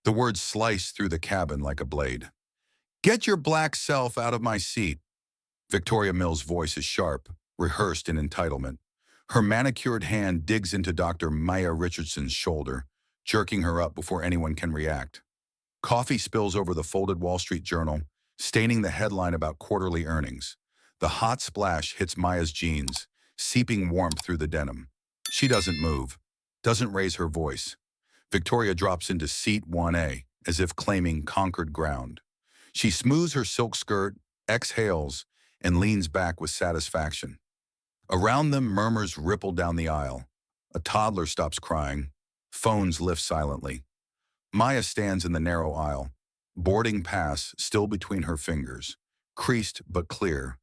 The words sliced through the cabin like a blade. "Get your black self out of my seat." Victoria Mills' voice is sharp, rehearsed in entitlement. Her manicured hand digs into Dr. Maya Richardson's shoulder, jerking her up before anyone can react. Coffee spills over the folded Wall Street Journal, staining the headline about quarterly earnings. The hot splash hits Maya's jeans, seeping warmth through the denim. She doesn't move, doesn't raise her voice. Victoria drops into seat 1A, as if claiming conquered ground. She smooths her silk skirt, exhales, and leans back with satisfaction. Around them, murmurs ripple down the aisle. A toddler stops crying. Phones lift silently. Maya stands in the narrow aisle, boarding pass still between her fingers, creased but clear.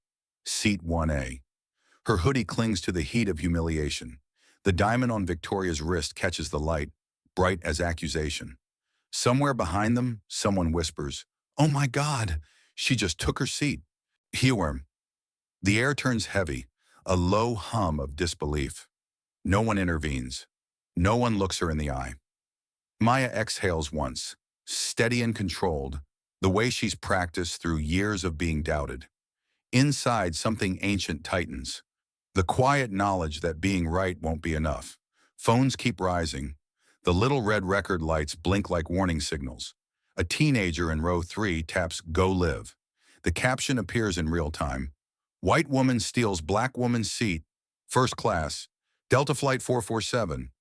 Seat 1A. Her hoodie clings to the heat of humiliation. The diamond on Victoria's wrist catches the light, bright as accusation. Somewhere behind them, someone whispers, "Oh my God, she just took her seat." Hewer. The air turns heavy, a low hum of disbelief. No one intervenes. No one looks her in the eye. Maya exhales once, steady and controlled, the way she's practiced through years of being doubted. Inside, something ancient tightens. The quiet knowledge that being right won't be enough. Phones keep rising. The little red record lights blink like warning signals. A teenager in row 3 taps "Go Live." The caption appears in real time. "White woman steals black woman's seat. First class. Delta Flight 447.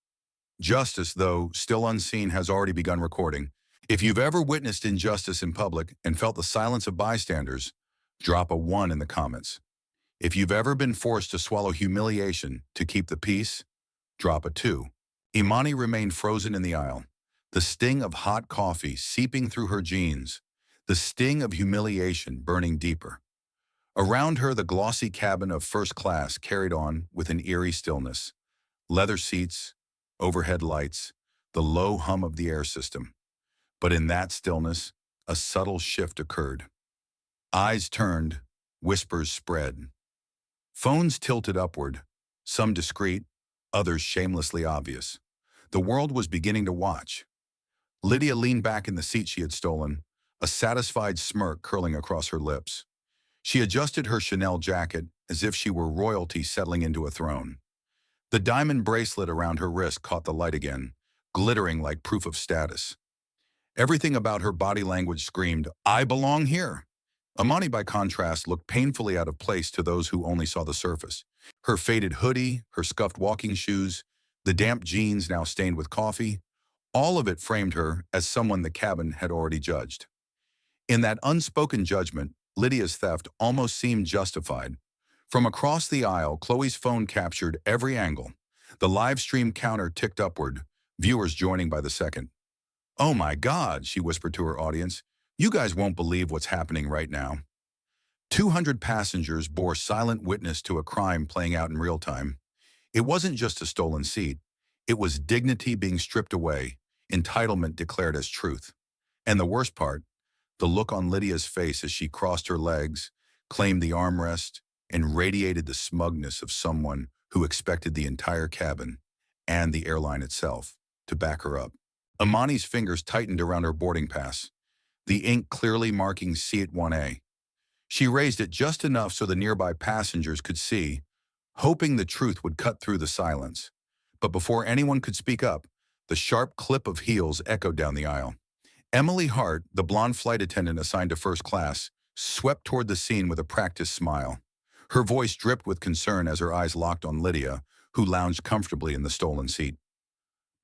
Justice, though still unseen, has already begun recording. If you've ever witnessed injustice in public and felt the silence of bystanders, drop a 1 in the comments. If you've ever been forced to swallow humiliation to keep the peace, drop a 2. Imani remained frozen in the aisle, the sting of hot coffee seeping through her jeans, the sting of humiliation burning deeper. Around her, the glossy cabin of first class carried on with an eerie stillness. Leather seats, overhead lights, the low hum of the air system. But in that stillness, a subtle shift occurred. Eyes turned, whispers spread. Phones tilted upward, some discreet, others shamelessly obvious. The world was beginning to watch. Lydia leaned back in the seat she had stolen, a satisfied smirk curling across her lips. She adjusted her Chanel jacket as if she were royalty settling into a throne. The diamond bracelet around her wrist caught the light again, glittering like proof of status. Everything about her body language screamed, "I belong here." Amani, by contrast, looked painfully out of place to those who only saw the surface. Her faded hoodie, her scuffed walking shoes, the damp jeans now stained with coffee, all of it framed her as someone the cabin had already judged. In that unspoken judgment, Lydia's theft almost seemed justified. From across the aisle, Chloe's phone captured every angle. The live stream counter ticked upward, viewers joining by the second. "Oh my God," she whispered to her audience, "you guys won't believe what's happening right now." 200 passengers bore silent witness to a crime playing out in real time. It wasn't just a stolen seat. It was dignity being stripped away, entitlement declared as truth. And the worst part, the look on Lydia's face as she crossed her legs, claimed the armrest, and radiated the smugness of someone who expected the entire cabin, and the airline itself, to back her up. Amani's fingers tightened around her boarding pass, the ink clearly marking seat 1A. She raised it just enough so the nearby passengers could see, hoping the truth would cut through the silence. But before anyone could speak up, the sharp clip of heels echoed down the aisle. Emily Hart, the blonde flight attendant assigned to first class, swept toward the scene with a practiced smile. Her voice dripped with concern as her eyes locked on Lydia, who lounged comfortably in the stolen seat.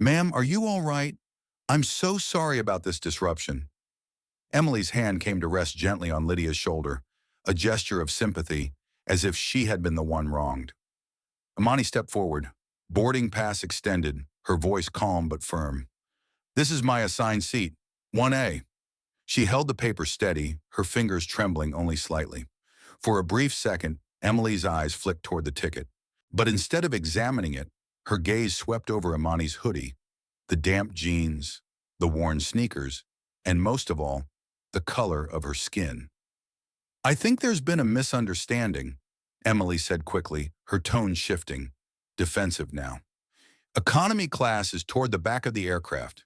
"Ma'am, are you all right? I'm so sorry about this disruption." Emily's hand came to rest gently on Lydia's shoulder, a gesture of sympathy, as if she had been the one wronged. Amani stepped forward, boarding pass extended, her voice calm but firm. "This is my assigned seat, 1A." She held the paper steady, her fingers trembling only slightly. For a brief second, Emily's eyes flicked toward the ticket. But instead of examining it, her gaze swept over Imani's hoodie, the damp jeans, the worn sneakers, and most of all, the color of her skin. "I think there's been a misunderstanding," Emily said quickly, her tone shifting, defensive now. "Economy class is toward the back of the aircraft.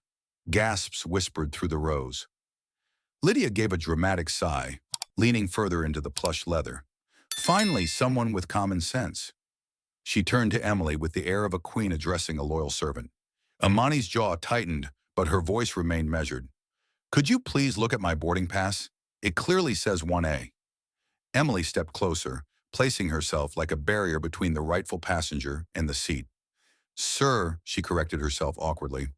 Gasps whispered through the rows. Lydia gave a dramatic sigh, leaning further into the plush leather. Finally, someone with common sense. She turned to Emily with the air of a queen addressing a loyal servant. Imani's jaw tightened, but her voice remained measured. Could you please look at my boarding pass? It clearly says 1A. Emily stepped closer, placing herself like a barrier between the rightful passenger and the seat. Sir, she corrected herself awkwardly.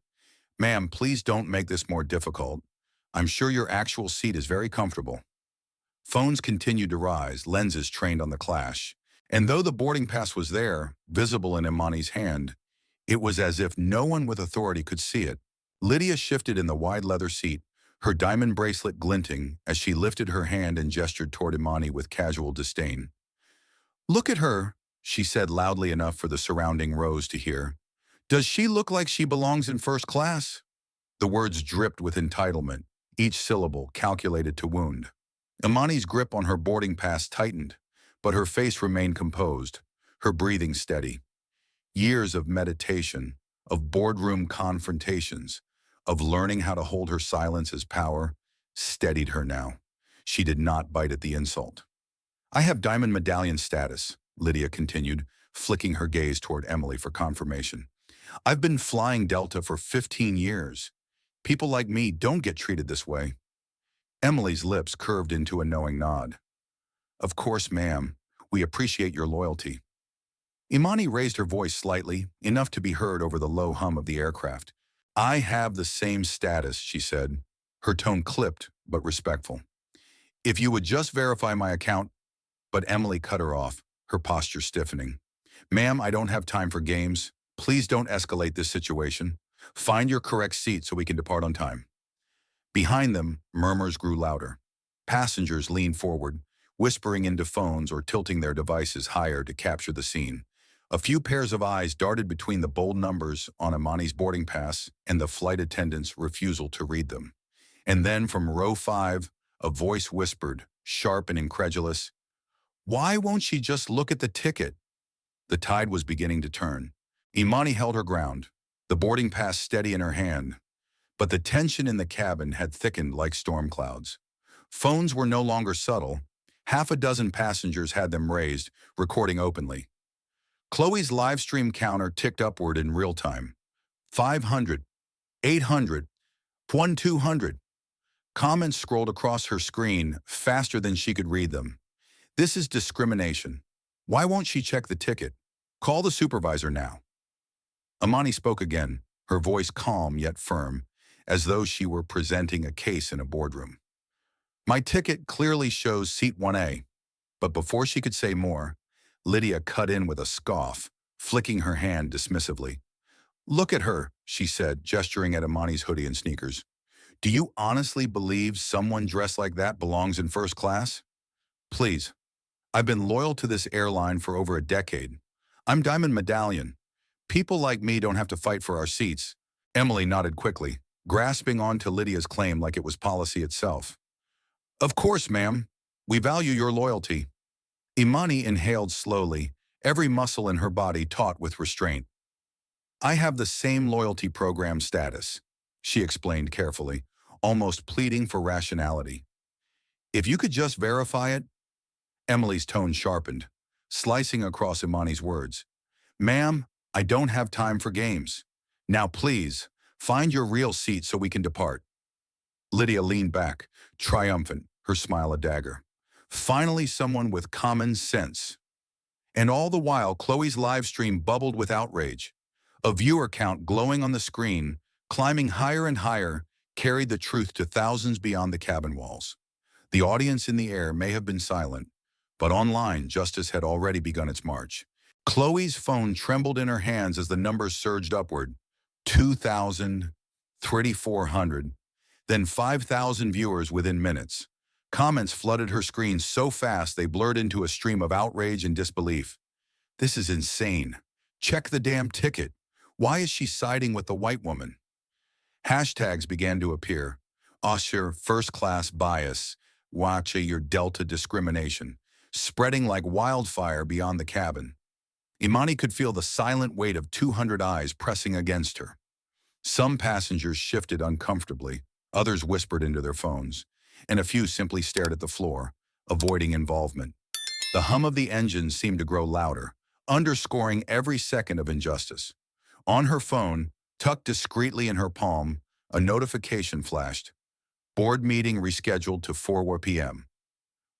Ma'am, please don't make this more difficult. I'm sure your actual seat is very comfortable. Phones continued to rise, lenses trained on the clash. And though the boarding pass was there, visible in Imani's hand, it was as if no one with authority could see it. Lydia shifted in the wide leather seat, her diamond bracelet glinting as she lifted her hand and gestured toward Imani with casual disdain. Look at her, she said loudly enough for the surrounding rows to hear. Does she look like she belongs in first class? The words dripped with entitlement, each syllable calculated to wound. Imani's grip on her boarding pass tightened, but her face remained composed, her breathing steady. Years of meditation, of boardroom confrontations, of learning how to hold her silence as power, steadied her now. She did not bite at the insult. I have diamond medallion status, Lydia continued, flicking her gaze toward Emily for confirmation. I've been flying Delta for 15 years. People like me don't get treated this way. Emily's lips curved into a knowing nod. Of course, ma'am. We appreciate your loyalty. Imani raised her voice slightly, enough to be heard over the low hum of the aircraft. I have the same status, she said, her tone clipped but respectful. If you would just verify my account, but Emily cut her off, her posture stiffening. Ma'am, I don't have time for games. Please don't escalate this situation. Find your correct seat so we can depart on time. Behind them, murmurs grew louder. Passengers leaned forward, whispering into phones or tilting their devices higher to capture the scene. A few pairs of eyes darted between the bold numbers on Imani's boarding pass and the flight attendant's refusal to read them. And then from row 5, a voice whispered, sharp and incredulous, "Why won't she just look at the ticket?" The tide was beginning to turn. Imani held her ground, the boarding pass steady in her hand, but the tension in the cabin had thickened like storm clouds. Phones were no longer subtle. Half a dozen passengers had them raised, recording openly. Chloe's live stream counter ticked upward in real time. 500, 800, 1200. Comments scrolled across her screen faster than she could read them. This is discrimination. Why won't she check the ticket? Call the supervisor now. Imani spoke again, her voice calm yet firm, as though she were presenting a case in a boardroom. My ticket clearly shows seat 1A. But before she could say more, Lydia cut in with a scoff, flicking her hand dismissively. Look at her, she said, gesturing at Imani's hoodie and sneakers. Do you honestly believe someone dressed like that belongs in first class? Please. I've been loyal to this airline for over a decade. I'm Diamond Medallion. People like me don't have to fight for our seats. Emily nodded quickly, grasping onto Lydia's claim like it was policy itself. Of course, ma'am. We value your loyalty. Imani inhaled slowly, every muscle in her body taut with restraint. I have the same loyalty program status, she explained carefully, almost pleading for rationality. If you could just verify it. Emily's tone sharpened, slicing across Imani's words. Ma'am, I don't have time for games. Now please, find your real seat so we can depart. Lydia leaned back, triumphant, her smile a dagger. Finally someone with common sense. And all the while, Chloe's live stream bubbled with outrage. A viewer count glowing on the screen, climbing higher and higher, carried the truth to thousands beyond the cabin walls. The audience in the air may have been silent, but online, justice had already begun its march. Chloe's phone trembled in her hands as the numbers surged upward. 2,000, 3,400, then 5,000 viewers within minutes. Comments flooded her screen so fast they blurred into a stream of outrage and disbelief. This is insane. Check the damn ticket. Why is she siding with the white woman? Hashtags began to appear. Usher, first-class bias, watch your Delta discrimination, spreading like wildfire beyond the cabin. Imani could feel the silent weight of 200 eyes pressing against her. Some passengers shifted uncomfortably, others whispered into their phones, and a few simply stared at the floor, avoiding involvement. The hum of the engine seemed to grow louder, underscoring every second of injustice. On her phone, tucked discreetly in her palm, a notification flashed. Board meeting rescheduled to 4 p.m.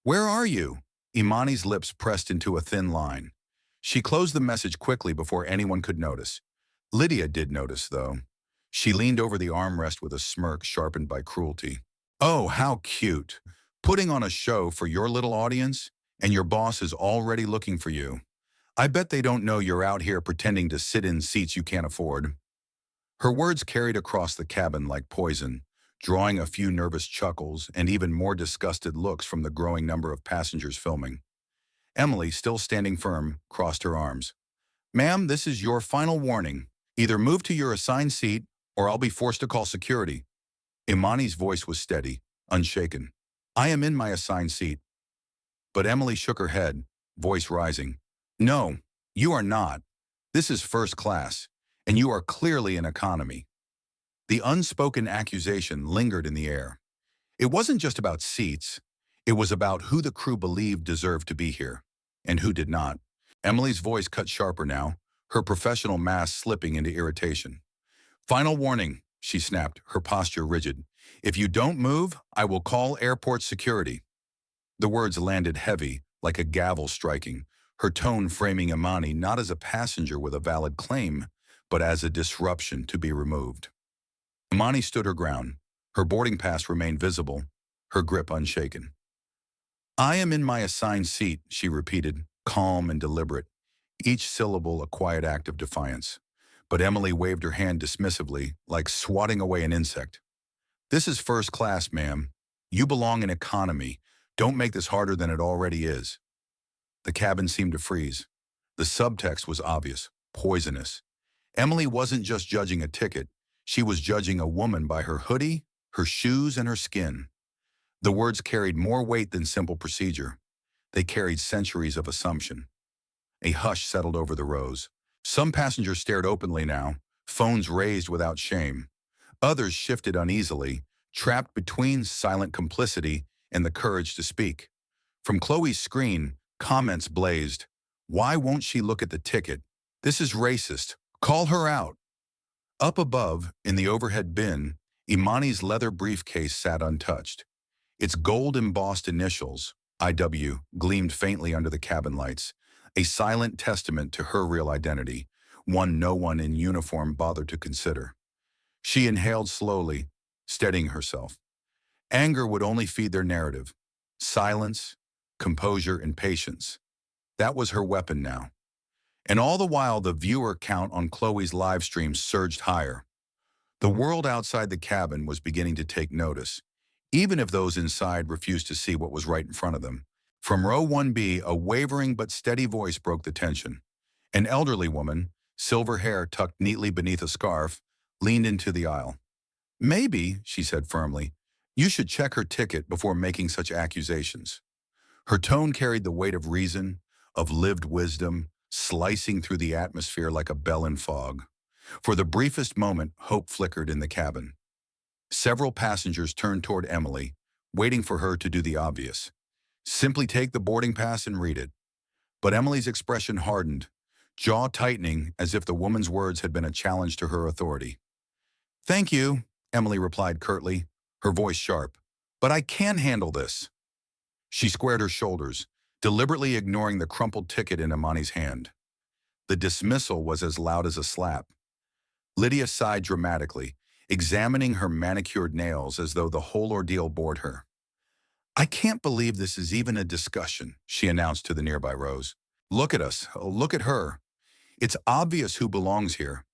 "Where are you?" Imani's lips pressed into a thin line. She closed the message quickly before anyone could notice. Lydia did notice, though. She leaned over the armrest with a smirk sharpened by cruelty. "Oh, how cute. Putting on a show for your little audience, and your boss is already looking for you. I bet they don't know you're out here pretending to sit in seats you can't afford." Her words carried across the cabin like poison, drawing a few nervous chuckles and even more disgusted looks from the growing number of passengers filming. Emily, still standing firm, crossed her arms. "Ma'am, this is your final warning. Either move to your assigned seat, or I'll be forced to call security." Imani's voice was steady, unshaken. "I am in my assigned seat." But Emily shook her head, voice rising. "No, you are not. This is first class, and you are clearly in economy." The unspoken accusation lingered in the air. It wasn't just about seats. It was about who the crew believed deserved to be here, and who did not. Emily's voice cut sharper now, her professional mask slipping into irritation. "Final warning," she snapped, her posture rigid. "If you don't move, I will call airport security." The words landed heavy, like a gavel striking, her tone framing Imani not as a passenger with a valid claim, but as a disruption to be removed. Imani stood her ground. Her boarding pass remained visible, her grip unshaken. "I am in my assigned seat," she repeated, calm and deliberate, each syllable a quiet act of defiance. But Emily waved her hand dismissively, like swatting away an insect. "This is first class, ma'am. You belong in economy. Don't make this harder than it already is." The cabin seemed to freeze. The subtext was obvious, poisonous. Emily wasn't just judging a ticket. She was judging a woman by her hoodie, her shoes, and her skin. The words carried more weight than simple procedure. They carried centuries of assumption. A hush settled over the rows. Some passengers stared openly now, phones raised without shame. Others shifted uneasily, trapped between silent complicity and the courage to speak. From Chloe's screen, comments blazed. "Why won't she look at the ticket? This is racist. Call her out." Up above, in the overhead bin, Imani's leather briefcase sat untouched. Its gold-embossed initials, IW, gleamed faintly under the cabin lights, a silent testament to her real identity, one no one in uniform bothered to consider. She inhaled slowly, steadying herself. Anger would only feed their narrative. Silence, composure, and patience. That was her weapon now. And all the while, the viewer count on Chloe's live stream surged higher. The world outside the cabin was beginning to take notice, even if those inside refused to see what was right in front of them. From row 1B, a wavering but steady voice broke the tension. An elderly woman, silver hair tucked neatly beneath a scarf, leaned into the aisle. "Maybe," she said firmly, "you should check her ticket before making such accusations." Her tone carried the weight of reason, of lived wisdom, slicing through the atmosphere like a bell in fog. For the briefest moment, hope flickered in the cabin. Several passengers turned toward Emily, waiting for her to do the obvious. Simply take the boarding pass and read it. But Emily's expression hardened, jaw tightening as if the woman's words had been a challenge to her authority. "Thank you," Emily replied curtly, her voice sharp. "But I can handle this." She squared her shoulders, deliberately ignoring the crumpled ticket in Imani's hand. The dismissal was as loud as a slap. Lydia sighed dramatically, examining her manicured nails as though the whole ordeal bored her. "I can't believe this is even a discussion," she announced to the nearby rows. "Look at us. Look at her. It's obvious who belongs here."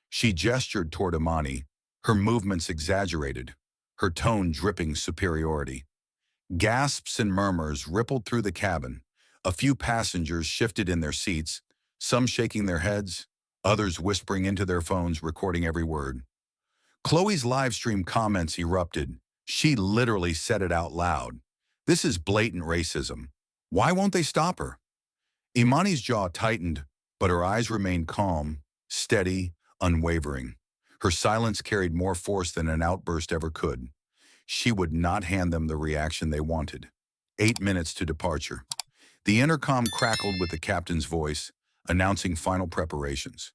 She gestured toward Imani, her movements exaggerated, her tone dripping superiority. Gasps and murmurs rippled through the cabin. A few passengers shifted in their seats, some shaking their heads, others whispering into their phones, recording every word. Chloe's live stream comments erupted. She literally said it out loud. "This is blatant racism. Why won't they stop her?" Imani's jaw tightened, but her eyes remained calm, steady, unwavering. Her silence carried more force than an outburst ever could. She would not hand them the reaction they wanted. 8 minutes to departure. The intercom crackled with the captain's voice, announcing final preparations.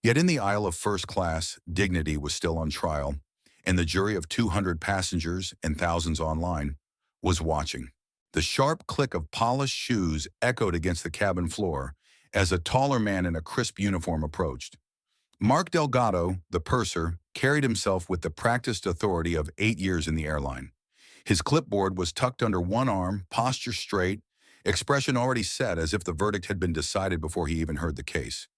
Yet in the aisle of first class, dignity was still on trial, and the jury of 200 passengers and thousands online was watching. The sharp click of polished shoes echoed against the cabin floor as a taller man in a crisp uniform approached. Mark Delgado, the purser, carried himself with the practiced authority of 8 years in the airline. His clipboard was tucked under one arm, posture straight, expression already set as if the verdict had been decided before he even heard the case.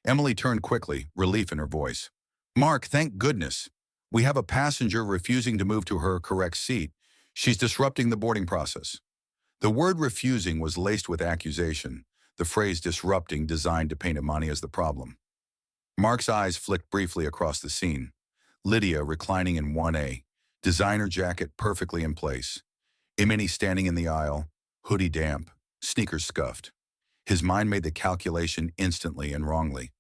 Emily turned quickly, relief in her voice. "Mark, thank goodness. We have a passenger refusing to move to her correct seat. She's disrupting the boarding process." The word refusing was laced with accusation, the phrase disrupting designed to paint Imani as the problem. Mark's eyes flicked briefly across the scene. Lydia reclining in 1A, designer jacket perfectly in place. Imani standing in the aisle, hoodie damp, sneakers scuffed. His mind made the calculation instantly and wrongly.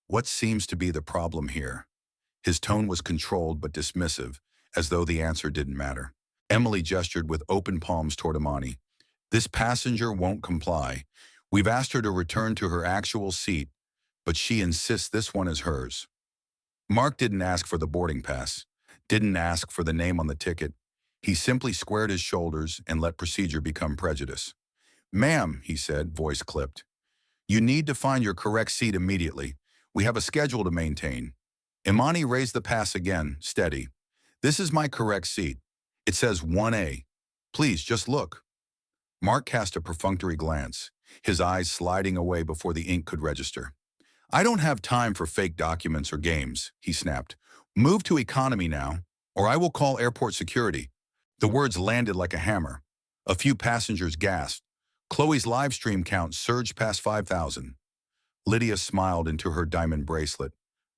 What seems to be the problem here? His tone was controlled but dismissive, as though the answer didn't matter. Emily gestured with open palms toward Imani. "This passenger won't comply. We've asked her to return to her actual seat, but she insists this one is hers." Mark didn't ask for the boarding pass, didn't ask for the name on the ticket. He simply squared his shoulders and let procedure become prejudice. "Ma'am," he said, voice clipped, "you need to find your correct seat immediately. We have a schedule to maintain." Imani raised the pass again, steady. "This is my correct seat. It says 1A. Please, just look." Mark cast a perfunctory glance, his eyes sliding away before the ink could register. "I don't have time for fake documents or games," he snapped. "Move to economy now, or I will call airport security." The words landed like a hammer. A few passengers gasped. Chloe's live stream count surged past 5,000. Lydia smiled into her diamond bracelet,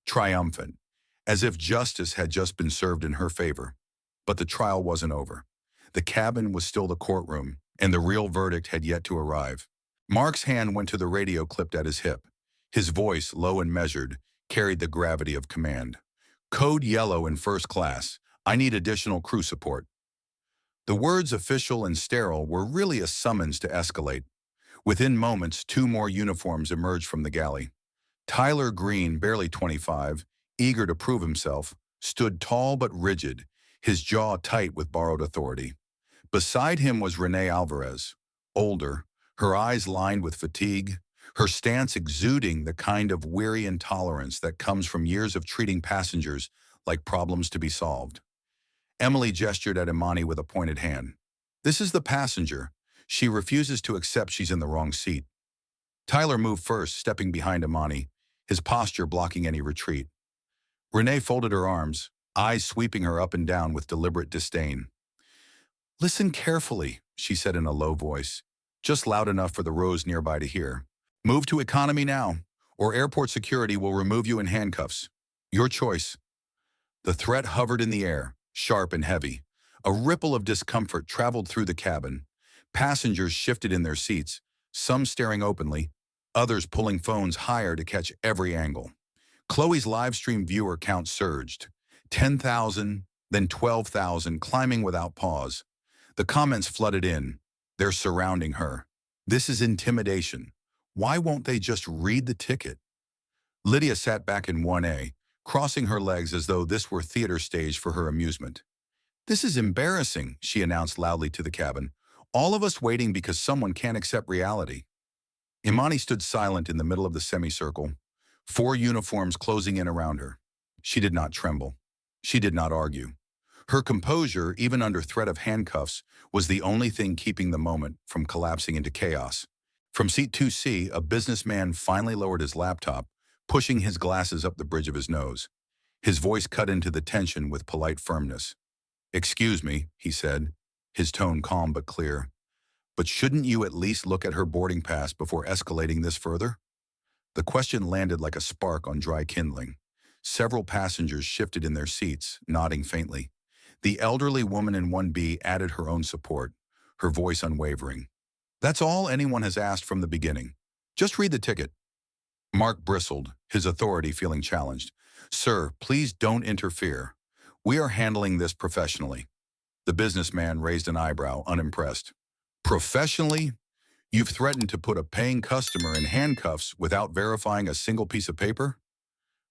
triumphant, as if justice had just been served in her favor. But the trial wasn't over. The cabin was still the courtroom, and the real verdict had yet to arrive. Mark's hand went to the radio clipped at his hip. His voice, low and measured, carried the gravity of command. "Code yellow in first class. I need additional crew support." The words official and sterile were really a summons to escalate. Within moments, 2 more uniforms emerged from the galley. Tyler Green, barely 25, eager to prove himself, stood tall but rigid, his jaw tight with borrowed authority. Beside him was Renee Alvarez, older, her eyes lined with fatigue, her stance exuding the kind of weary intolerance that comes from years of treating passengers like problems to be solved. Emily gestured at Imani with a pointed hand. "This is the passenger. She refuses to accept she's in the wrong seat." Tyler moved first, stepping behind Imani, his posture blocking any retreat. Renee folded her arms, eyes sweeping her up and down with deliberate disdain. "Listen carefully," she said in a low voice, just loud enough for the rows nearby to hear. "Move to economy now, or airport security will remove you in handcuffs. Your choice." The threat hovered in the air, sharp and heavy. A ripple of discomfort traveled through the cabin. Passengers shifted in their seats, some staring openly, others pulling phones higher to catch every angle. Chloe's livestream viewer count surged. 10,000, then 12,000, climbing without pause. The comments flooded in. They're surrounding her. "This is intimidation. Why won't they just read the ticket?" Lydia sat back in 1A, crossing her legs as though this were theater stage for her amusement. "This is embarrassing," she announced loudly to the cabin. "All of us waiting because someone can't accept reality." Imani stood silent in the middle of the semicircle, 4 uniforms closing in around her. She did not tremble. She did not argue. Her composure, even under threat of handcuffs, was the only thing keeping the moment from collapsing into chaos. From seat 2C, a businessman finally lowered his laptop, pushing his glasses up the bridge of his nose. His voice cut into the tension with polite firmness. "Excuse me," he said, his tone calm but clear. "But shouldn't you at least look at her boarding pass before escalating this further?" The question landed like a spark on dry kindling. Several passengers shifted in their seats, nodding faintly. The elderly woman in 1B added her own support, her voice unwavering. "That's all anyone has asked from the beginning. Just read the ticket." Mark bristled, his authority feeling challenged. Sir, please don't interfere. We are handling this professionally. The businessman raised an eyebrow, unimpressed. Professionally? You've threatened to put a paying customer in handcuffs without verifying a single piece of paper?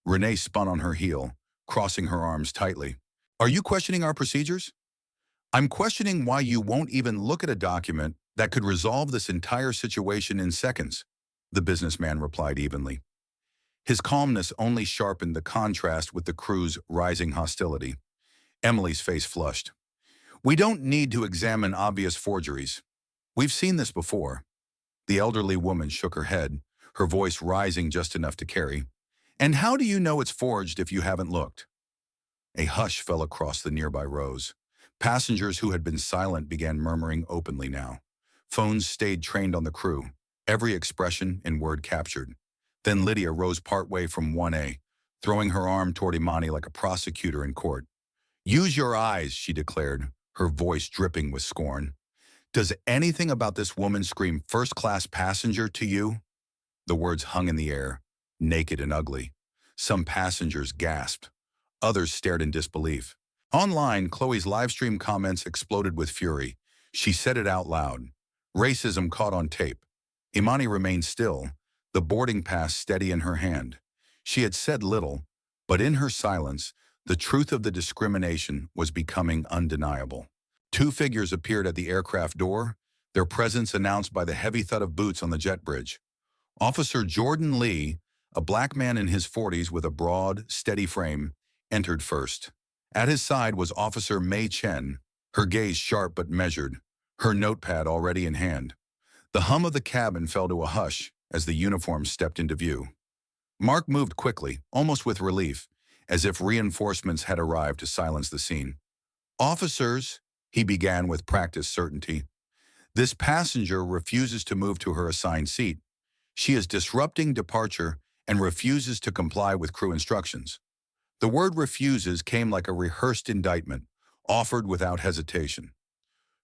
Renee spun on her heel, crossing her arms tightly. Are you questioning our procedures? I'm questioning why you won't even look at a document that could resolve this entire situation in seconds, the businessman replied evenly. His calmness only sharpened the contrast with the crew's rising hostility. Emily's face flushed. We don't need to examine obvious forgeries. We've seen this before. The elderly woman shook her head, her voice rising just enough to carry. And how do you know it's forged if you haven't looked? A hush fell across the nearby rows. Passengers who had been silent began murmuring openly now. Phones stayed trained on the crew, every expression and word captured. Then Lydia rose partway from 1A, throwing her arm toward Imani like a prosecutor in court. Use your eyes, she declared, her voice dripping with scorn. Does anything about this woman scream first-class passenger to you? The words hung in the air, naked and ugly. Some passengers gasped. Others stared in disbelief. Online, Chloe's livestream comments exploded with fury. She said it out loud. Racism caught on tape. Imani remained still, the boarding pass steady in her hand. She had said little, but in her silence, the truth of the discrimination was becoming undeniable. Two figures appeared at the aircraft door, their presence announced by the heavy thud of boots on the jet bridge. Officer Jordan Lee, a black man in his 40s with a broad, steady frame, entered first. At his side was Officer Mei Chen, her gaze sharp but measured, her notepad already in hand. The hum of the cabin fell to a hush as the uniforms stepped into view. Mark moved quickly, almost with relief, as if reinforcements had arrived to silence the scene. Officers, he began with practiced certainty. This passenger refuses to move to her assigned seat. She is disrupting departure and refuses to comply with crew instructions. The word refuses came like a rehearsed indictment, offered without hesitation.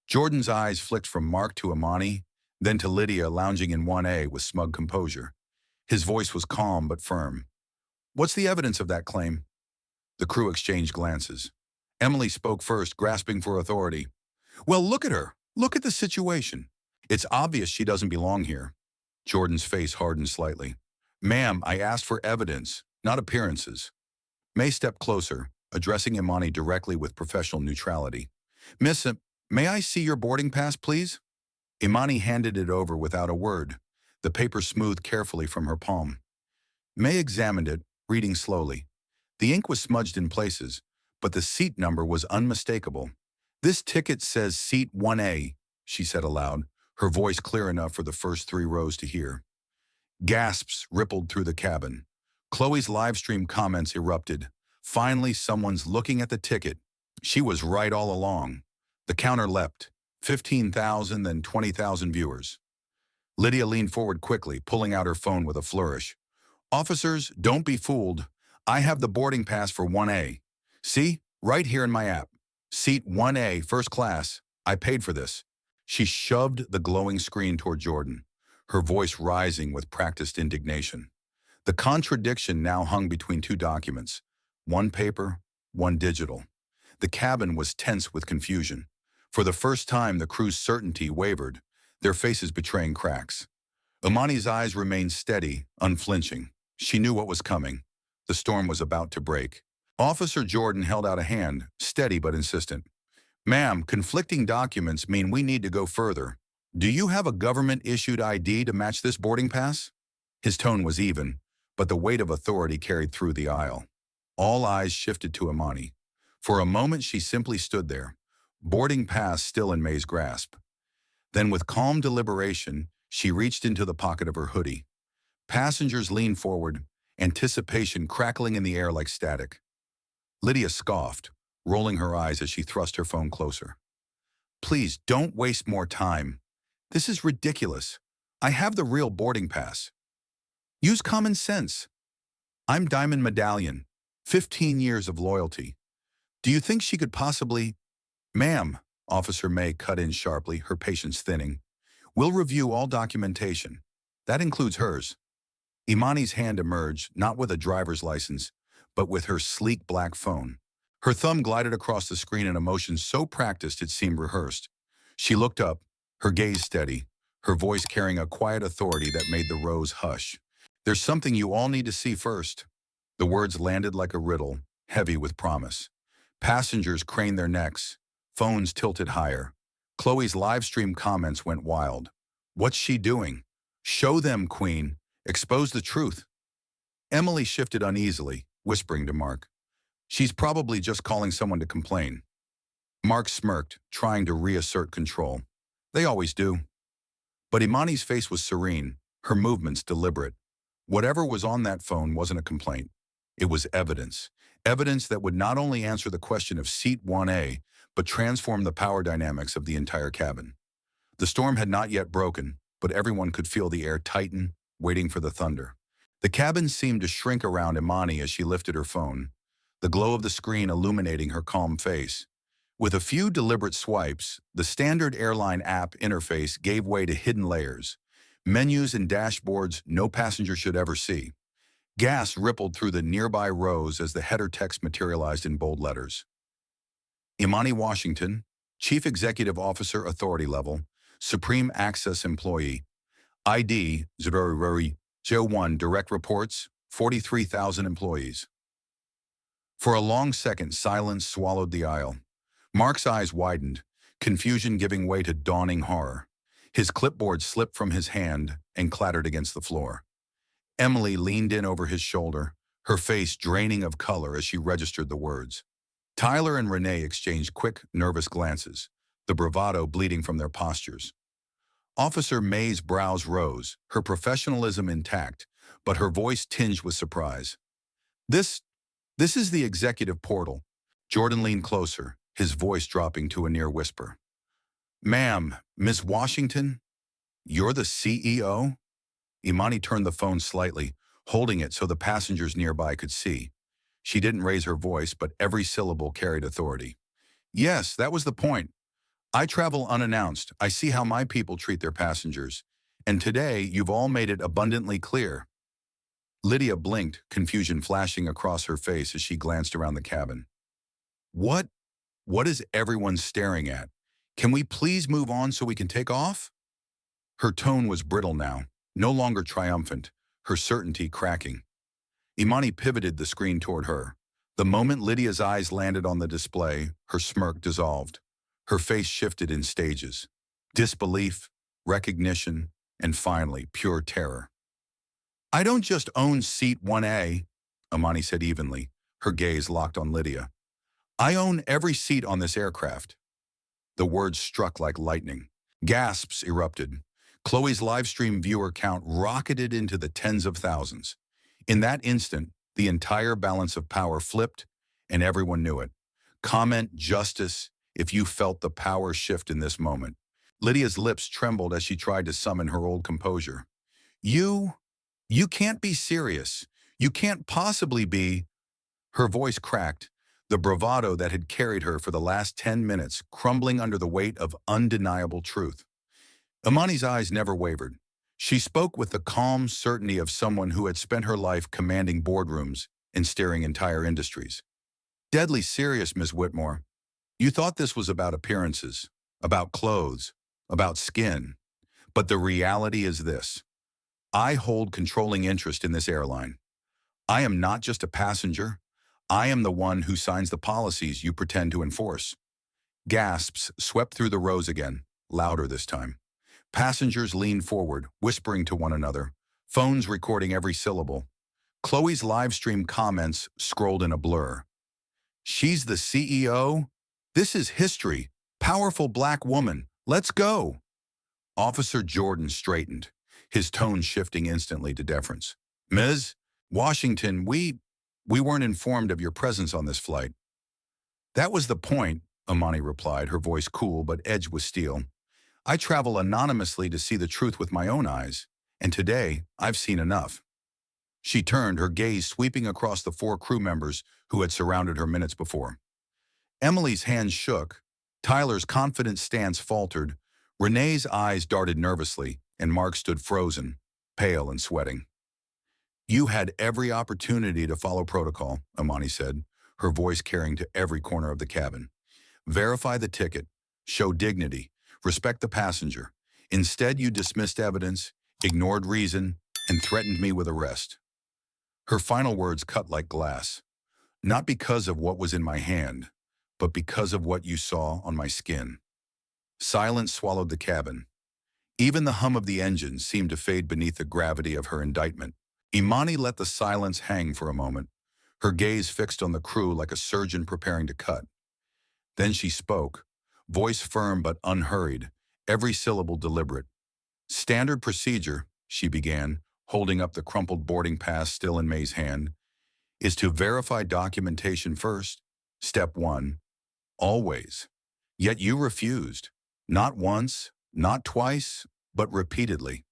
Jordan's eyes flicked from Mark to Imani, then to Lydia lounging in 1A with smug composure. His voice was calm but firm. What's the evidence of that claim? The crew exchanged glances. Emily spoke first, grasping for authority. Well, look at her. Look at the situation. It's obvious she doesn't belong here. Jordan's face hardened slightly. Ma'am, I asked for evidence, not appearances. May stepped closer, addressing Imani directly with professional neutrality. Miss, may I see your boarding pass, please? Imani handed it over without a word, the paper smoothed carefully from her palm. May examined it, reading slowly. The ink was smudged in places, but the seat number was unmistakable. This ticket says seat 1A, she said aloud, her voice clear enough for the first 3 rows to hear. Gasps rippled through the cabin. Chloe's livestream comments erupted. Finally, someone's looking at the ticket. She was right all along. The counter leapt. 15,000, then 20,000 viewers. Lydia leaned forward quickly, pulling out her phone with a flourish. Officers, don't be fooled. I have the boarding pass for 1A. See, right here in my app. Seat 1A, first class. I paid for this. She shoved the glowing screen toward Jordan, her voice rising with practiced indignation. The contradiction now hung between 2 documents, one paper, one digital. The cabin was tense with confusion. For the first time, the crew's certainty wavered, their faces betraying cracks. Imani's eyes remained steady, unflinching. She knew what was coming. The storm was about to break. Officer Jordan held out a hand, steady but insistent. Ma'am, conflicting documents mean we need to go further. Do you have a government-issued ID to match this boarding pass? His tone was even, but the weight of authority carried through the aisle. All eyes shifted to Imani. For a moment, she simply stood there, boarding pass still in May's grasp. Then with calm deliberation, she reached into the pocket of her hoodie. Passengers leaned forward, anticipation crackling in the air like static. Lydia scoffed, rolling her eyes as she thrust her phone closer. Please don't waste more time. This is ridiculous. I have the real boarding pass. Use common sense. I'm Diamond Medallion, 15 years of loyalty. Do you think she could possibly... Ma'am, Officer May cut in sharply, her patience thinning. We'll review all documentation. That includes hers. Imani's hand emerged, not with a driver's license, but with her sleek black phone. Her thumb glided across the screen in a motion so practiced it seemed rehearsed. She looked up, her gaze steady, her voice carrying a quiet authority that made the rows hush. "There's something you all need to see first." The words landed like a riddle, heavy with promise. Passengers craned their necks, phones tilted higher. Chloe's live stream comments went wild. "What's she doing? Show them, Queen. Expose the truth." Emily shifted uneasily, whispering to Mark. "She's probably just calling someone to complain." Mark smirked, trying to reassert control. "They always do." But Imani's face was serene, her movements deliberate. Whatever was on that phone wasn't a complaint. It was evidence. Evidence that would not only answer the question of Seat 1A, but transform the power dynamics of the entire cabin. The storm had not yet broken, but everyone could feel the air tighten, waiting for the thunder. The cabin seemed to shrink around Imani as she lifted her phone, the glow of the screen illuminating her calm face. With a few deliberate swipes, the standard airline app interface gave way to hidden layers, menus and dashboards no passenger should ever see. Gas rippled through the nearby rows as the header text materialized in bold letters. Imani Washington, Chief Executive Officer, Authority Level, Supreme Access Employee, ID 001, Direct Reports, 43,000 employees. For a long second, silence swallowed the aisle. Mark's eyes widened, confusion giving way to dawning horror. His clipboard slipped from his hand and clattered against the floor. Emily leaned in over his shoulder, her face draining of color as she registered the words. Tyler and Renee exchanged quick, nervous glances, the bravado bleeding from their postures. Officer May's brows rose, her professionalism intact, but her voice tinged with surprise. This is the executive portal." Jordan leaned closer, his voice dropping to a near whisper. "Ma'am, Miss Washington, you're the CEO?" Imani turned the phone slightly, holding it so the passengers nearby could see. She didn't raise her voice, but every syllable carried authority. "Yes, that was the point. I travel unannounced. I see how my people treat their passengers. And today, you've all made it abundantly clear." Lydia blinked, confusion flashing across her face as she glanced around the cabin. What is everyone staring at? Can we please move on so we can take off?" Her tone was brittle now, no longer triumphant, her certainty cracking. Imani pivoted the screen toward her. The moment Lydia's eyes landed on the display, her smirk dissolved. Her face shifted in stages. Disbelief, recognition, and finally, pure terror. "I don't just own Seat 1A, Imani said evenly, her gaze locked on Lydia. "I own every seat on this aircraft." The words struck like lightning. Gasps erupted. Chloe's livestream viewer count rocketed into the tens of thousands. In that instant, the entire balance of power flipped, and everyone knew it. Comment justice if you felt the power shift in this moment. Lydia's lips trembled as she tried to summon her old composure. You can't be serious. You can't possibly be." Her voice cracked, the bravado that had carried her for the last 10 minutes crumbling under the weight of undeniable truth. Imani's eyes never wavered. She spoke with the calm certainty of someone who had spent her life commanding boardrooms and steering entire industries. "Deadly serious, Miss Whitmore. You thought this was about appearances, about clothes, about skin. But the reality is this. I hold controlling interest in this airline. I am not just a passenger. I am the one who signs the policies you pretend to enforce." Gasps swept through the rows again, louder this time. Passengers leaned forward, whispering to one another, phones recording every syllable. Chloe's livestream comments scrolled in a blur. "She's the CEO? This is history. Powerful black woman. Let's go." Officer Jordan straightened, his tone shifting instantly to deference. "Ms. Washington, we weren't informed of your presence on this flight." "That was the point," Imani replied, her voice cool but edged with steel. "I travel anonymously to see the truth with my own eyes, and today I've seen enough." She turned, her gaze sweeping across the 4 crew members who had surrounded her minutes before. Emily's hands shook, Tyler's confident stance faltered, Renee's eyes darted nervously, and Mark stood frozen, pale and sweating. You had every opportunity to follow protocol, Imani said, her voice carrying to every corner of the cabin. Verify the ticket, show dignity, respect the passenger. Instead, you dismissed evidence, ignored reason, and threatened me with arrest. Her final words cut like glass. Not because of what was in my hand, but because of what you saw on my skin. Silence swallowed the cabin. Even the hum of the engine seemed to fade beneath the gravity of her indictment. Imani let the silence hang for a moment, her gaze fixed on the crew like a surgeon preparing to cut. Then she spoke, voice firm but unhurried, every syllable deliberate. Standard procedure, she began, holding up the crumpled boarding pass still in May's hand, is to verify documentation first. Step 1. Always. Yet you refused. Not once, not twice, but repeatedly.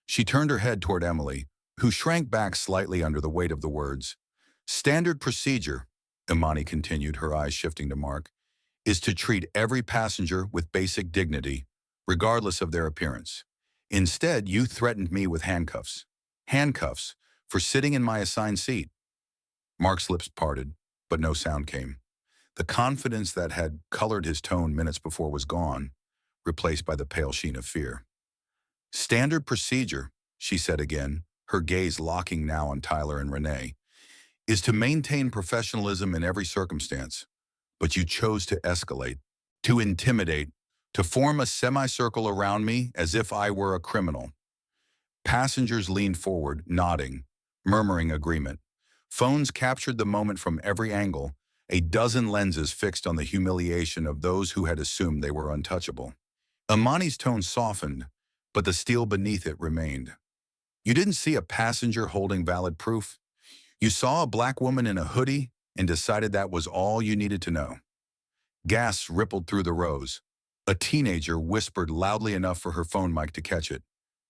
She turned her head toward Emily, who shrank back slightly under the weight of the words. Standard procedure, Imani continued, her eyes shifting to Mark, is to treat every passenger with basic dignity, regardless of their appearance. Instead, you threatened me with handcuffs. Handcuffs for sitting in my assigned seat. Mark's lips parted, but no sound came. The confidence that had colored his tone minutes before was gone, replaced by the pale sheen of fear. Standard procedure, she said again, her gaze locking now on Tyler and Renee, is to maintain professionalism in every circumstance. But you chose to escalate, to intimidate, to form a semicircle around me as if I were a criminal. Passengers leaned forward, nodding, murmuring agreement. Phones captured the moment from every angle, a dozen lenses fixed on the humiliation of those who had assumed they were untouchable. Imani's tone softened, but the steel beneath it remained. You didn't see a passenger holding valid proof. You saw a black woman in a hoodie and decided that was all you needed to know. Gasps rippled through the rows. A teenager whispered loudly enough for her phone mic to catch it.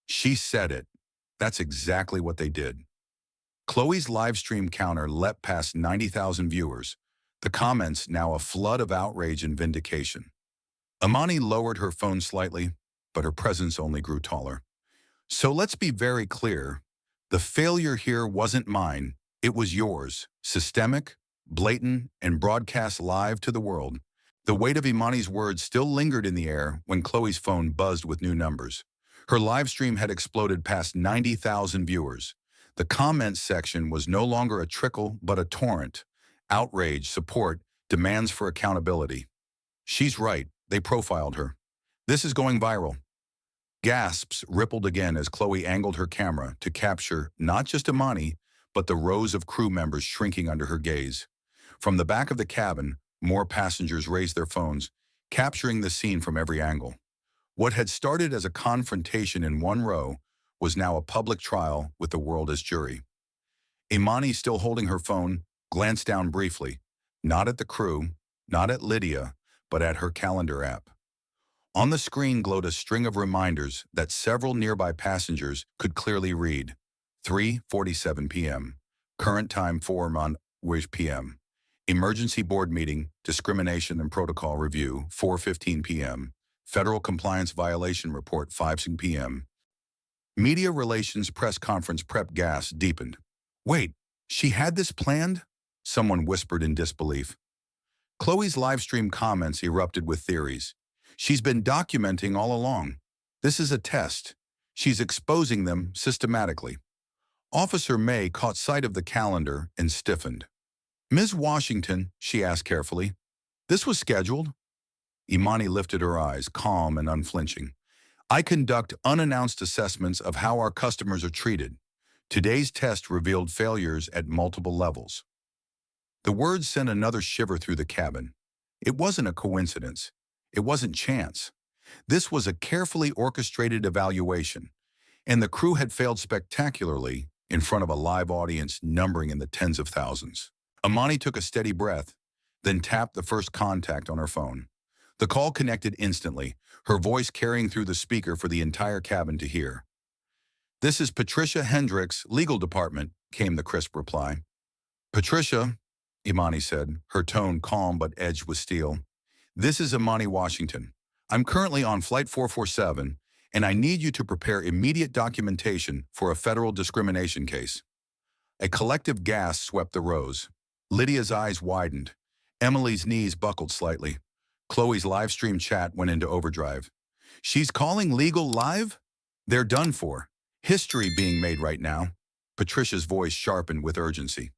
She said it. That's exactly what they did. Chloe's live stream counter leapt past 90,000 viewers, the comments now a flood of outrage and vindication. Imani lowered her phone slightly, but her presence only grew taller. So let's be very clear. The failure here wasn't mine. It was yours. Systemic, blatant, and broadcast live to the world. The weight of Imani's words still lingered in the air when Chloe's phone buzzed with new numbers. Her live stream had exploded past 90,000 viewers. The comments section was no longer a trickle but a torrent. Outrage, support, demands for accountability. She's right. They profiled her. This is going viral. Gasps rippled again as Chloe angled her camera to capture not just Imani, but the rows of crew members shrinking under her gaze. From the back of the cabin, more passengers raised their phones, capturing the scene from every angle. What had started as a confrontation in one row was now a public trial with the world as jury. Imani, still holding her phone, glanced down briefly, not at the crew, not at Lydia, but at her calendar app. On the screen glowed a string of reminders that several nearby passengers could clearly read. 3:47 p.m. Current time 4:00 p.m. Emergency board meeting, discrimination and protocol review, 4:15 p.m. Federal compliance violation report, 5:00 p.m. Media relations press conference prep. Gas deepened. Wait, she had this planned? Someone whispered in disbelief. Chloe's livestream comments erupted with theories. She's been documenting all along. This is a test. She's exposing them systematically. Officer May caught sight of the calendar and stiffened. Ms. Washington, she asked carefully, this was scheduled? Imani lifted her eyes, calm and unflinching. I conduct unannounced assessments of how our customers are treated. Today's test revealed failures at multiple levels. The words sent another shiver through the cabin. It wasn't a coincidence. It wasn't chance. This was a carefully orchestrated evaluation, and the crew had failed spectacularly in front of a live audience numbering in the tens of thousands. Imani took a steady breath, then tapped the first contact on her phone. The call connected instantly, her voice carrying through the speaker for the entire cabin to hear. This is Patricia Hendricks, Legal Department, came the crisp reply. Patricia, Imani said, her tone calm but edged with steel. This is Imani Washington. I'm currently on Flight 447, and I need you to prepare immediate documentation for a federal discrimination case. A collective gasp swept the rows. Lydia's eyes widened. Emily's knees buckled slightly. Chloe's live stream chat went into overdrive. She's calling legal live? They're done for. History being made right now. Patricia's voice sharpened with urgency.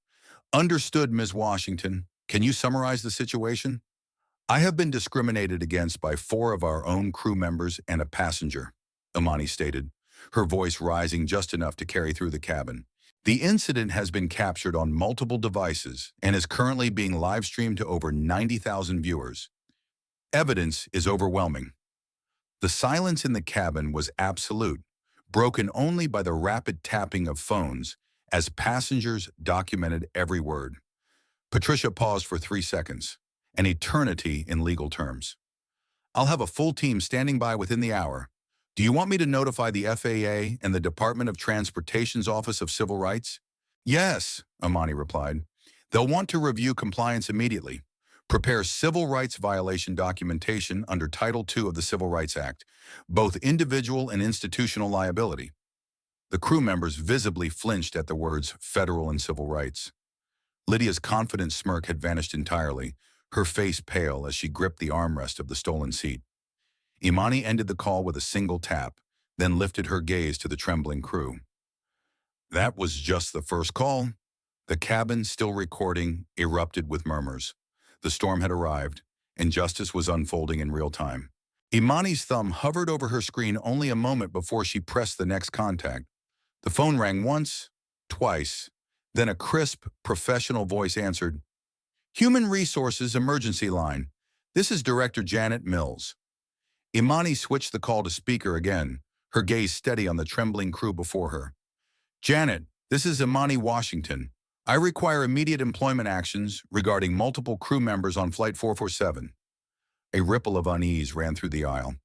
Understood, Ms. Washington. Can you summarize the situation? I have been discriminated against by 4 of our own crew members and a passenger, Imani stated, her voice rising just enough to carry through the cabin. The incident has been captured on multiple devices and is currently being live-streamed to over 90,000 viewers. Evidence is overwhelming. The silence in the cabin was absolute, broken only by the rapid tapping of phones as passengers documented every word. Patricia paused for 3 seconds, an eternity in legal terms. I'll have a full team standing by within the hour. Do you want me to notify the FAA and the Department of Transportation's Office of Civil Rights? Yes, Imani replied. They'll want to review compliance immediately. Prepare civil rights violation documentation under Title II of the Civil Rights Act, both individual and institutional liability. The crew members visibly flinched at the words federal and civil rights. Lydia's confident smirk had vanished entirely, her face pale as she gripped the armrest of the stolen seat. Imani ended the call with a single tap, then lifted her gaze to the trembling crew. That was just the first call. The cabin, still recording, erupted with murmurs. The storm had arrived, and justice was unfolding in real time. Imani's thumb hovered over her screen only a moment before she pressed the next contact. The phone rang once, twice, then a crisp, professional voice answered, Human Resources Emergency Line. This is Director Janet Mills. Imani switched the call to speaker again, her gaze steady on the trembling crew before her. Janet, this is Imani Washington. I require immediate employment actions regarding multiple crew members on Flight 447. A ripple of unease ran through the aisle.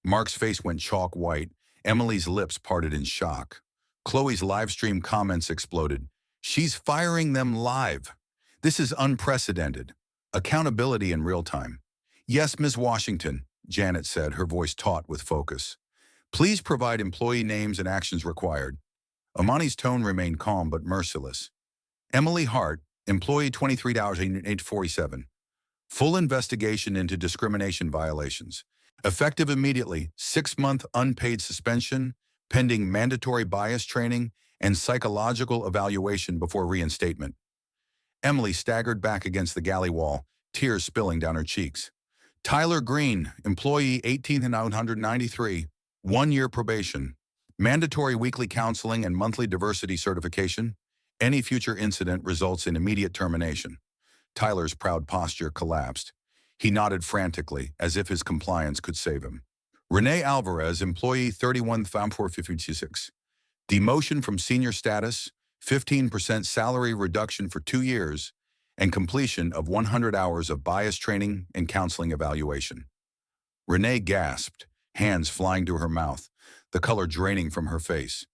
Mark's face went chalk white. Emily's lips parted in shock. Chloe's live stream comments exploded. She's firing them live. This is unprecedented. Accountability in real time. Yes, Ms. Washington, Janet said, her voice taut with focus. Please provide employee names and actions required. Imani's tone remained calm but merciless. Emily Hart, employee 23,847. Full investigation into discrimination violations. Effective immediately, 6-month unpaid suspension, pending mandatory bias training, and psychological evaluation before reinstatement. Emily staggered back against the galley wall, tears spilling down her cheeks. Tyler Green, employee 18,993, 1-year probation, mandatory weekly counseling and monthly diversity certification. Any future incident results in immediate termination. Tyler's proud posture collapsed. He nodded frantically, as if his compliance could save him. Renee Alvarez, employee 31,456. Demotion from senior status, 15% salary reduction for 2 years, and completion of 100 hours of bias training and counseling evaluation. Renee gasped, hands flying to her mouth, the color draining from her face.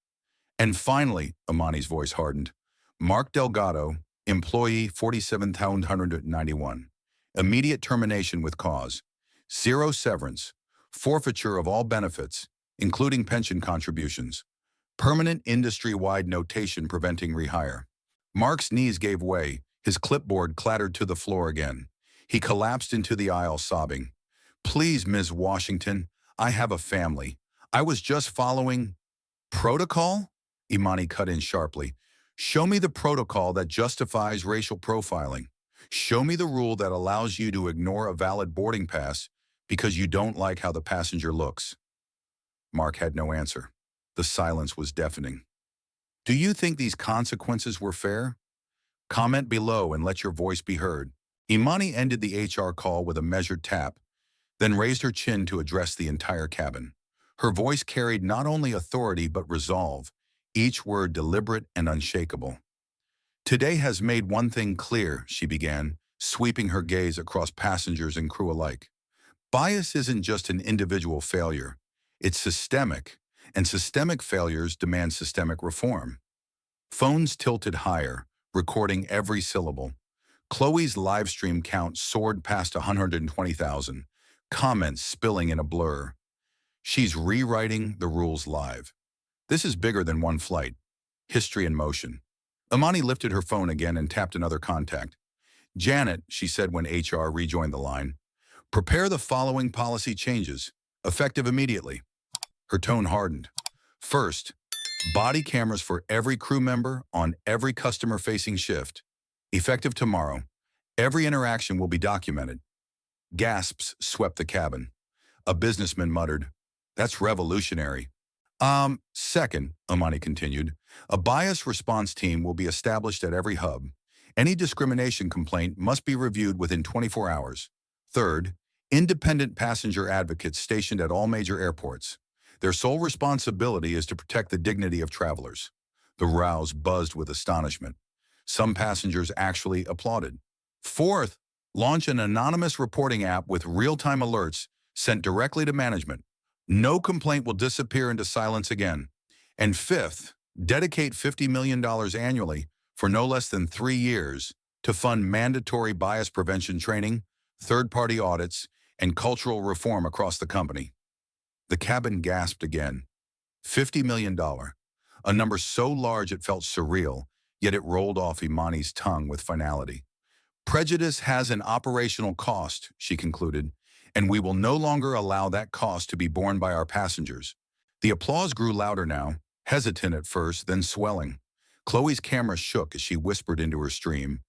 And finally, Imani's voice hardened, Mark Delgado, employee 47,191. Immediate termination with cause. 0 severance. Forfeiture of all benefits, including pension contributions. Permanent industry-wide notation preventing rehire. Mark's knees gave way. His clipboard clattered to the floor again. He collapsed into the aisle sobbing. Please, Ms. Washington, I have a family. I was just following protocol? Imani cut in sharply. Show me the protocol that justifies racial profiling. Show me the rule that allows you to ignore a valid boarding pass because you don't like how the passenger looks. Mark had no answer. The silence was deafening. Do you think these consequences were fair? Comment below and let your voice be heard. Imani ended the HR call with a measured tap, then raised her chin to address the entire cabin. Her voice carried not only authority but resolve, each word deliberate and unshakable. Today has made one thing clear, she began, sweeping her gaze across passengers and crew alike. Bias isn't just an individual failure. It's systemic, and systemic failures demand systemic reform. Phones tilted higher, recording every syllable. Chloe's live stream count soared past 120,000, comments spilling in a blur. She's rewriting the rules live. This is bigger than one flight. History in motion. Imani lifted her phone again and tapped another contact. Janet, she said when HR rejoined the line, prepare the following policy changes, effective immediately. Her tone hardened. First, body cameras for every crew member on every customer-facing shift. Effective tomorrow, every interaction will be documented. Gasps swept the cabin. A businessman muttered, that's revolutionary. Second, Imani continued, a bias response team will be established at every hub. Any discrimination complaint must be reviewed within 24 hours. Third, independent passenger advocates stationed at all major airports. Their sole responsibility is to protect the dignity of travelers. The rouse buzzed with astonishment. Some passengers actually applauded. Fourth, launch an anonymous reporting app with real-time alerts sent directly to management. No complaint will disappear into silence again. And fifth, dedicate $50 million annually for no less than 3 years to fund mandatory bias prevention training, third-party audits, and cultural reform across the company. The cabin gasped again. $50 million, a number so large it felt surreal, yet it rolled off Imani's tongue with finality. Prejudice has an operational cost, she concluded, and we will no longer allow that cost to be borne by our passengers. The applause grew louder now, hesitant at first, then swelling. Chloe's camera shook as she whispered into her stream,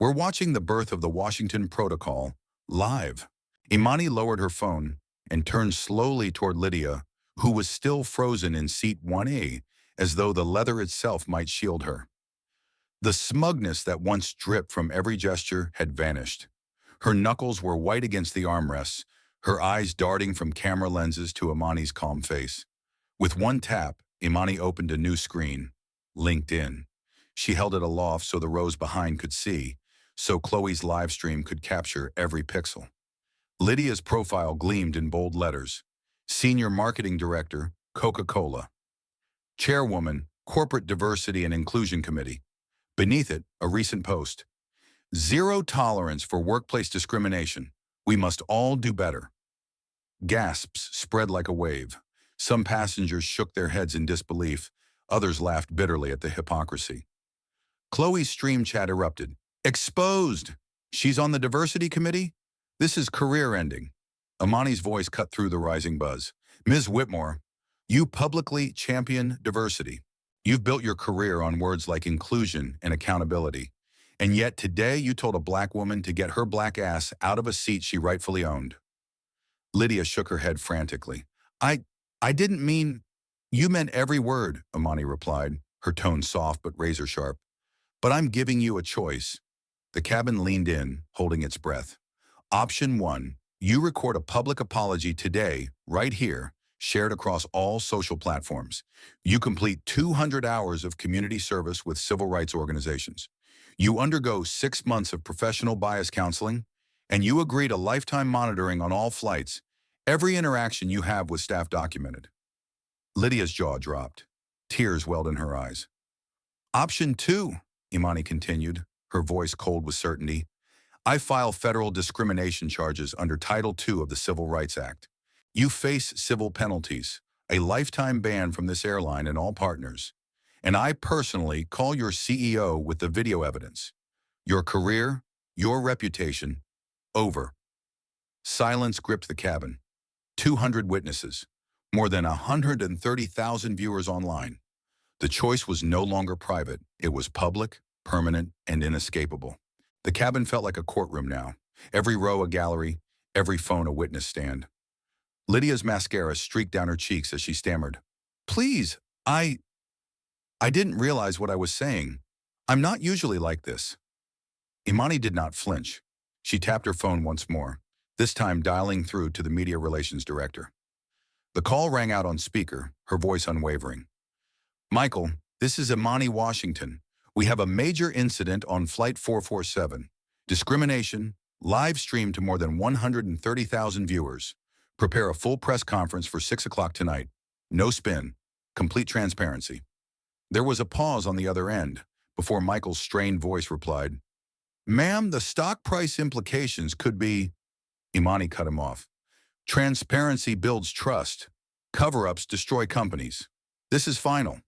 we're watching the birth of the Washington Protocol, live. Imani lowered her phone and turned slowly toward Lydia, who was still frozen in seat 1A, as though the leather itself might shield her. The smugness that once dripped from every gesture had vanished. Her knuckles were white against the armrests, her eyes darting from camera lenses to Imani's calm face. With one tap, Imani opened a new screen, LinkedIn. She held it aloft so the rows behind could see, so Chloe's live stream could capture every pixel. Lydia's profile gleamed in bold letters. Senior Marketing Director, Coca-Cola. Chairwoman, Corporate Diversity and Inclusion Committee. Beneath it, a recent post. Zero tolerance for workplace discrimination. We must all do better. Gasps spread like a wave. Some passengers shook their heads in disbelief. Others laughed bitterly at the hypocrisy. Chloe's stream chat erupted. Exposed! She's on the diversity committee? This is career-ending. Imani's voice cut through the rising buzz. Ms. Whitmore, you publicly champion diversity. You've built your career on words like inclusion and accountability. And yet today you told a black woman to get her black ass out of a seat she rightfully owned. Lydia shook her head frantically. I didn't mean... You meant every word, Imani replied, her tone soft but razor-sharp. But I'm giving you a choice. The cabin leaned in, holding its breath. Option 1, you record a public apology today, right here, shared across all social platforms. You complete 200 hours of community service with civil rights organizations. You undergo 6 months of professional bias counseling, and you agree to lifetime monitoring on all flights, every interaction you have with staff documented. Lydia's jaw dropped. Tears welled in her eyes. Option 2, Imani continued, her voice cold with certainty. I file federal discrimination charges under Title II of the Civil Rights Act. You face civil penalties, a lifetime ban from this airline and all partners. And I personally call your CEO with the video evidence. Your career, your reputation, over. Silence gripped the cabin. 200 witnesses, more than 130,000 viewers online. The choice was no longer private. It was public, permanent, and inescapable. The cabin felt like a courtroom now. Every row a gallery, every phone a witness stand. Lydia's mascara streaked down her cheeks as she stammered. Please, I didn't realize what I was saying. I'm not usually like this. Imani did not flinch. She tapped her phone once more, this time dialing through to the media relations director. The call rang out on speaker, her voice unwavering. Michael, this is Imani, Washington. We have a major incident on Flight 447. Discrimination, live streamed to more than 130,000 viewers. Prepare a full press conference for 6 o'clock tonight. No spin. Complete transparency. There was a pause on the other end before Michael's strained voice replied, Ma'am, the stock price implications could be... Imani cut him off. Transparency builds trust. Cover-ups destroy companies. This is final.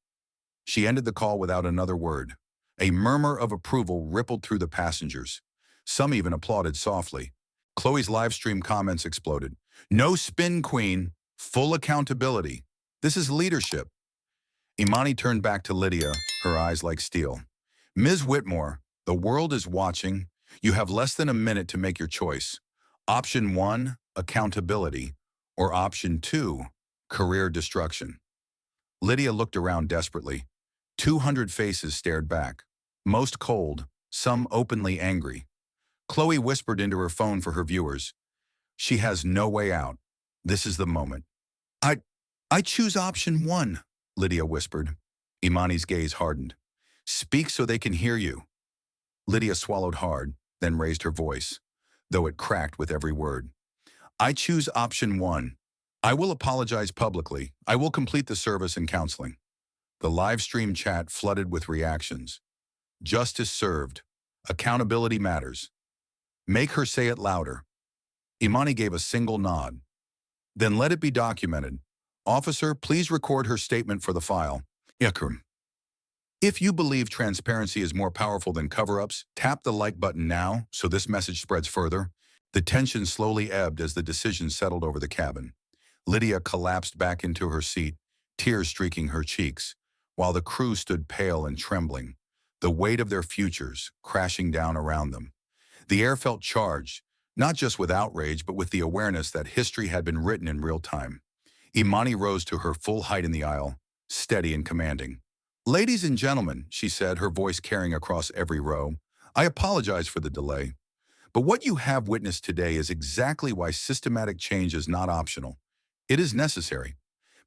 She ended the call without another word. A murmur of approval rippled through the passengers. Some even applauded softly. Chloe's live stream comments exploded. No spin queen, full accountability. This is leadership. Imani turned back to Lydia, her eyes like steel. Ms. Whitmore, the world is watching. You have less than a minute to make your choice. Option 1, accountability, or option 2, career destruction. Lydia looked around desperately. 200 faces stared back, most cold, some openly angry. Chloe whispered into her phone for her viewers. She has no way out. This is the moment. I choose option 1, Lydia whispered. Imani's gaze hardened. Speak so they can hear you. Lydia swallowed hard, then raised her voice, though it cracked with every word. I choose option 1. I will apologize publicly. I will complete the service and counseling. The live stream chat flooded with reactions. Justice served. Accountability matters. Make her say it louder. Imani gave a single nod. Then let it be documented. Officer, please record her statement for the file. Ikram. If you believe transparency is more powerful than cover-ups, tap the like button now so this message spreads further. The tension slowly ebbed as the decision settled over the cabin. Lydia collapsed back into her seat, tears streaking her cheeks, while the crew stood pale and trembling, the weight of their futures crashing down around them. The air felt charged, not just with outrage, but with the awareness that history had been written in real time. Imani rose to her full height in the aisle, steady and commanding. Ladies and gentlemen, she said, her voice carrying across every row, I apologize for the delay. But what you have witnessed today is exactly why systematic change is not optional. It is necessary.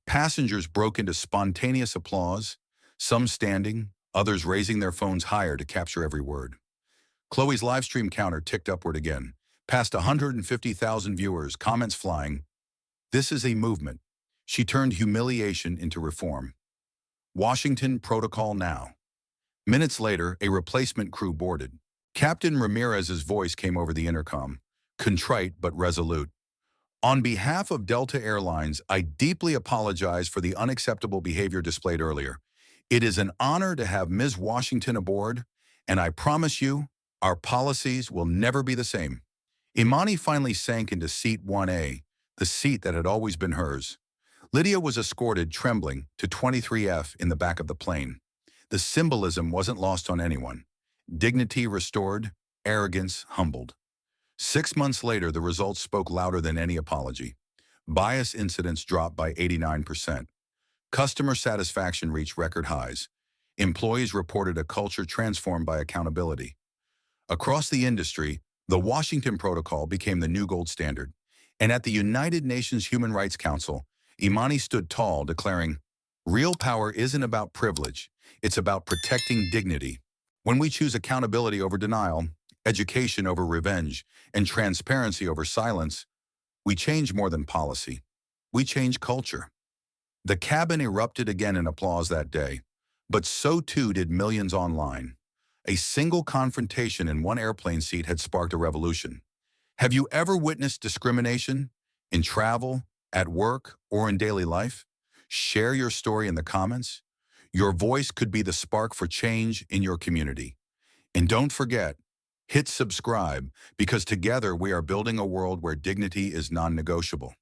Passengers broke into spontaneous applause, some standing, others raising their phones higher to capture every word. Chloe's livestream counter ticked upward again, past 150,000 viewers, comments flying. This is a movement. She turned humiliation into reform. Washington protocol now. Minutes later, a replacement crew boarded. Captain Ramirez's voice came over the intercom, contrite but resolute. On behalf of Delta Airlines, I deeply apologize for the unacceptable behavior displayed earlier. It is an honor to have Ms. Washington aboard, and I promise you, our policies will never be the same. Imani finally sank into seat 1A, the seat that had always been hers. Lydia was escorted, trembling, to 23F in the back of the plane. The symbolism wasn't lost on anyone. Dignity restored, arrogance humbled. 6 months later, the results spoke louder than any apology. Bias incidents dropped by 89%. Customer satisfaction reached record highs. Employees reported a culture transformed by accountability. Across the industry, the Washington Protocol became the new gold standard. And at the United Nations Human Rights Council, Imani stood tall, declaring, real power isn't about privilege, it's about protecting dignity. When we choose accountability over denial, education over revenge, and transparency over silence, we change more than policy. We change culture. The cabin erupted again in applause that day, but so too did millions online. A single confrontation in one airplane seat had sparked a revolution. Have you ever witnessed discrimination? In travel, at work, or in daily life? Share your story in the comments. Your voice could be the spark for change in your community. And don't forget, hit subscribe, because together we are building a world where dignity is non-negotiable.